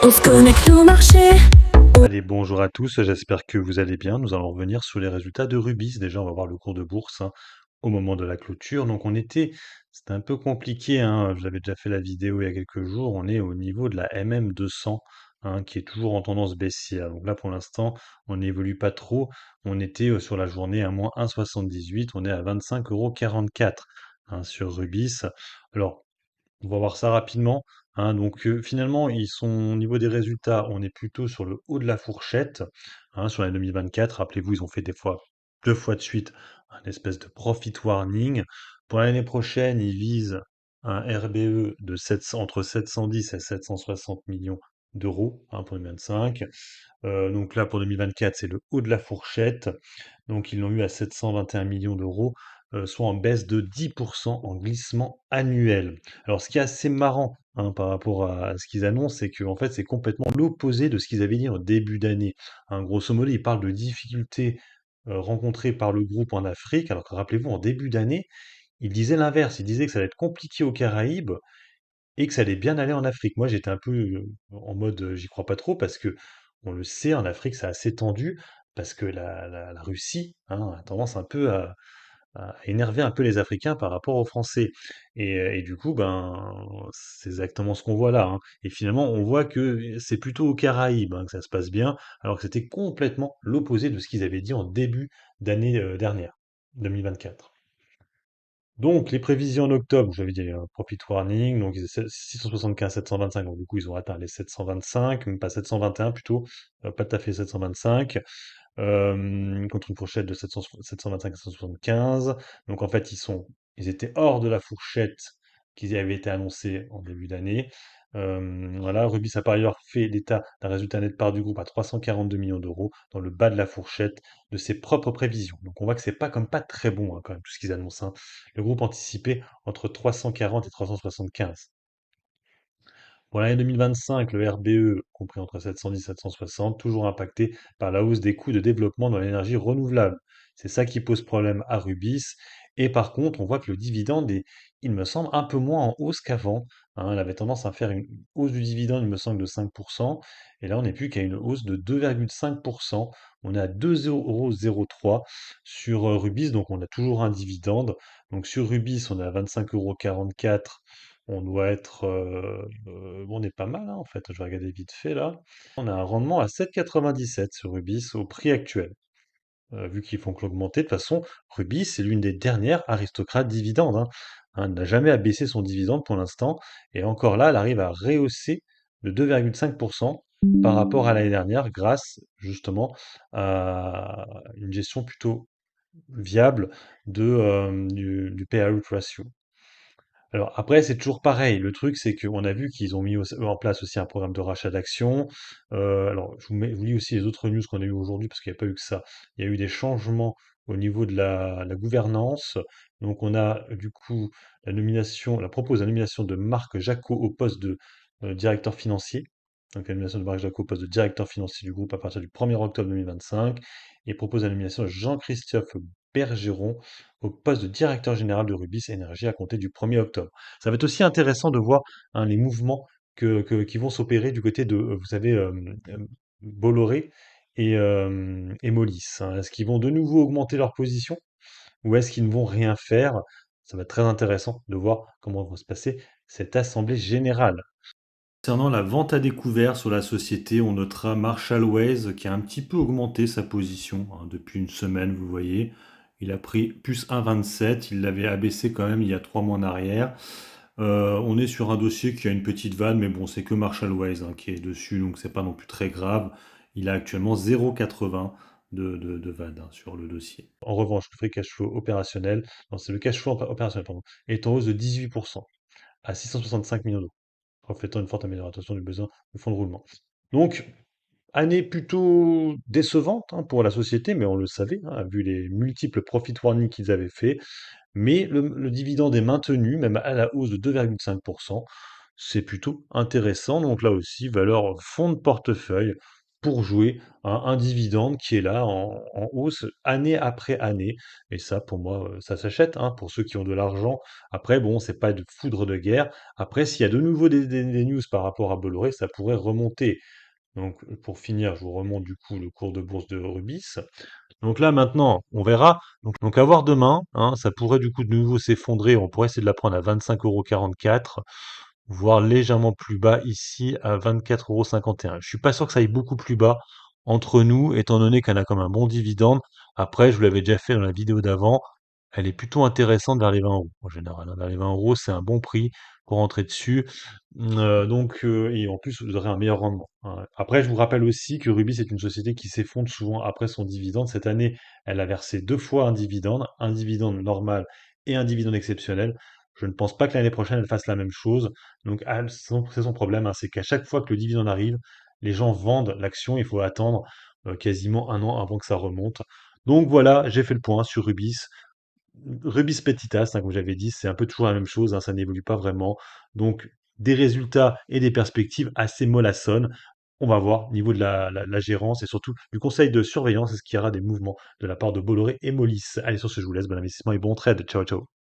On se connecte au marché. Allez, bonjour à tous, j'espère que vous allez bien. Nous allons revenir sur les résultats de Rubis. Déjà, on va voir le cours de bourse au moment de la clôture. Donc, c'était un peu compliqué, hein. J'avais déjà fait la vidéo il y a quelques jours. On est au niveau de la MM200, qui est toujours en tendance baissière. Donc là, pour l'instant, on n'évolue pas trop. On était sur la journée à moins 1,78. On est à 25,44 € sur Rubis. Alors, on va voir ça rapidement, hein. Donc finalement, ils sont au niveau des résultats, on est plutôt sur le haut de la fourchette, sur l'année 2024. Rappelez-vous, ils ont fait des fois deux fois de suite un espèce de profit warning. Pour l'année prochaine, ils visent un RBE de 700 entre 710 et 760 millions d'euros, pour 2025. Donc là, pour 2024, c'est le haut de la fourchette. Donc ils l'ont eu à 721 millions d'euros, soit en baisse de 10% en glissement annuel. Alors ce qui est assez marrant, par rapport à ce qu'ils annoncent, c'est que en fait c'est complètement l'opposé de ce qu'ils avaient dit en début d'année. Grosso modo, ils parlent de difficultés rencontrées par le groupe en Afrique, alors que rappelez-vous, en début d'année, ils disaient l'inverse, ils disaient que ça allait être compliqué aux Caraïbes et que ça allait bien aller en Afrique. Moi, j'étais un peu en mode, j'y crois pas trop parce que on le sait, en Afrique, c'est assez tendu parce que la Russie, a tendance un peu à énerver un peu les Africains par rapport aux Français. Et du coup, ben, c'est exactement ce qu'on voit là, hein. Et finalement, on voit que c'est plutôt aux Caraïbes, que ça se passe bien, alors que c'était complètement l'opposé de ce qu'ils avaient dit en début d'année dernière, 2024. Donc, les prévisions en octobre, j'avais dit un profit warning, donc ils étaient 675, 725, donc du coup ils ont atteint les 725, même pas 721 plutôt, pas tout à fait 725, contre une fourchette de 700 725 à 175. Donc en fait, ils étaient hors de la fourchette qui avait été annoncée en début d'année. Voilà, Rubis a par ailleurs fait l'état d'un résultat net part du groupe à 342 millions d'euros, dans le bas de la fourchette de ses propres prévisions. Donc on voit que c'est pas comme pas très bon, quand même, tout ce qu'ils annoncent, hein. Le groupe anticipait entre 340 et 375. Pour l'année 2025, le RBE, compris entre 710 et 760, toujours impacté par la hausse des coûts de développement dans l'énergie renouvelable. C'est ça qui pose problème à Rubis. Et par contre, on voit que le dividende est, il me semble, un peu moins en hausse qu'avant. Elle avait tendance à faire une hausse du dividende, il me semble, de 5%. Et là, on n'est plus qu'à une hausse de 2,5%. On est à 2,03 € sur Rubis, donc on a toujours un dividende. Donc sur Rubis, on est à 25,44 €. On doit être, on est pas mal, en fait. Je vais regarder vite fait là. On a un rendement à 7,97 sur Rubis au prix actuel. Vu qu'ils font que l'augmenter, de toute façon, Rubis, c'est l'une des dernières aristocrates dividendes, hein. Elle n'a jamais abaissé son dividende pour l'instant. Et encore là, elle arrive à rehausser de 2,5% par rapport à l'année dernière grâce justement à une gestion plutôt viable du payout ratio. Alors après, c'est toujours pareil. Le truc, c'est qu'on a vu qu'ils ont mis en place aussi un programme de rachat d'actions. Alors, je vous lis aussi les autres news qu'on a eu aujourd'hui, parce qu'il n'y a pas eu que ça. Il y a eu des changements au niveau de la gouvernance. Donc, on a du coup la nomination de Marc Jacot au poste de directeur financier. Donc, la nomination de Marc Jacot au poste de directeur financier du groupe à partir du 1er octobre 2025. Et propose la nomination de Jean-Christophe Bergeron au poste de directeur général de Rubis Énergie à compter du 1er octobre. Ça va être aussi intéressant de voir, les mouvements qui vont s'opérer du côté de, vous savez, Bolloré et Moelis, hein. Est-ce qu'ils vont de nouveau augmenter leur position ou est-ce qu'ils ne vont rien faire? Ça va être très intéressant de voir comment va se passer cette assemblée générale. Concernant la vente à découvert sur la société, on notera Marshall Ways qui a un petit peu augmenté sa position, depuis une semaine, vous voyez. Il a pris plus 1,27, il l'avait abaissé quand même il y a 3 mois en arrière. On est sur un dossier qui a une petite vanne, mais bon, c'est que Marshall Ways, qui est dessus, donc c'est pas non plus très grave. Il a actuellement 0,80 de vanne, sur le dossier. En revanche, le free cash flow opérationnel, non, c'est le cash flow opérationnel, pardon, est en hausse de 18% à 665 millions d'euros, reflétant une forte amélioration du besoin du fonds de roulement. Donc, année plutôt décevante, pour la société, mais on le savait, vu les multiples profit warnings qu'ils avaient fait. Mais le dividende est maintenu, même à la hausse de 2,5%. C'est plutôt intéressant. Donc là aussi, valeur fond de portefeuille. pour jouer un dividende qui est là en hausse année après année. Et ça, pour moi, ça s'achète, hein, pour ceux qui ont de l'argent. Après, bon, c'est pas de foudre de guerre. Après, s'il y a de nouveau des news par rapport à Bolloré, ça pourrait remonter. Donc, pour finir, je vous remonte du coup le cours de bourse de Rubis. Donc là, maintenant, on verra. Donc à voir demain, hein, ça pourrait du coup de nouveau s'effondrer. On pourrait essayer de la prendre à 25,44 €, voire légèrement plus bas ici à 24,51 €. Je suis pas sûr que ça aille beaucoup plus bas entre nous, étant donné qu'elle a comme un bon dividende. Après, je vous l'avais déjà fait dans la vidéo d'avant, elle est plutôt intéressante vers les 20 € en général, hein. Vers les 20 €, c'est un bon prix pour rentrer dessus. Et en plus, vous aurez un meilleur rendement, hein. Après, je vous rappelle aussi que Rubis est une société qui s'effondre souvent après son dividende. Cette année, elle a versé 2 fois un dividende normal et un dividende exceptionnel. Je ne pense pas que l'année prochaine, elle fasse la même chose. Donc, c'est son problème, hein, c'est qu'à chaque fois que le dividende arrive, les gens vendent l'action. Il faut attendre quasiment un an avant que ça remonte. Donc voilà, j'ai fait le point sur Rubis. Rubis Petitas, hein, comme j'avais dit, c'est un peu toujours la même chose, hein, ça n'évolue pas vraiment. Donc, des résultats et des perspectives assez mollassonnes. On va voir, au niveau de la gérance et surtout du conseil de surveillance, est-ce qu'il y aura des mouvements de la part de Bolloré et Molis? Allez, sur ce, je vous laisse, bon investissement et bon trade. Ciao, ciao.